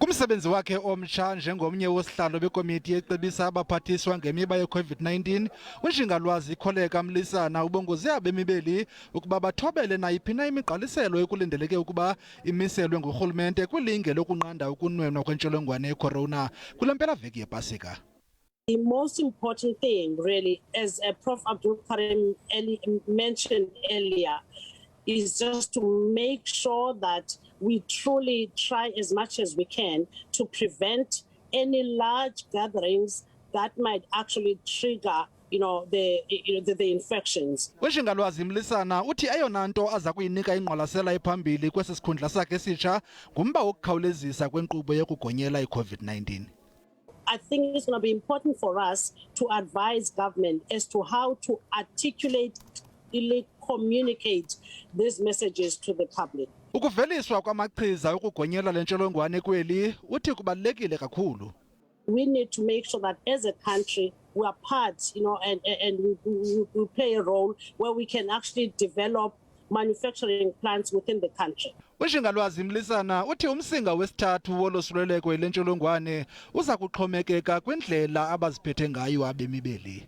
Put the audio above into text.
Kumsebenzi wakhe omtsha njengomnye wosihlalo bekomiti ecebisa abaphathiswa ngemiba yeCOVID19, Unjingalwazi Kholeka Mlisana ubongoze abemi beli ukuba bathobele nayiphi na imigqaliselo ekulindeleke ukuba imiselwe ngurhulumente kwilinge lokunqanda ukunwenwa kwentsholongwane yecorona kule mpelaveki yePasika. The most important thing, really, as Prof. Abdul Karim mentioned earlier, is just to make sure that we truly try as much as we can to prevent any large gatherings that might actually trigger the infections. Unjingalwazi Mlisana uthi eyona nto aza kuyinika ingqwalasela ephambili kwesi sikhundla sakhe esitsha ngumba wokukhawulezisa kwenkqubo yokugonyela iCOVID-19. I think it's going to be important for us to advise government as to how to articulately communicate these messages to the public. Ukuveliswa kwamachiza ukugonyela le ntsholongwane kweli uthi kubalulekile kakhulu. We need to make sure that as a country we are part, and we play a role where we can actually develop manufacturing plants within the country. Unjingalwazi Mlisana uthi umsinga wesithathu wolosuleleko le ntsholongwane uza kuxhomekeka kwindlela abaziphethe ngayo abemi beli.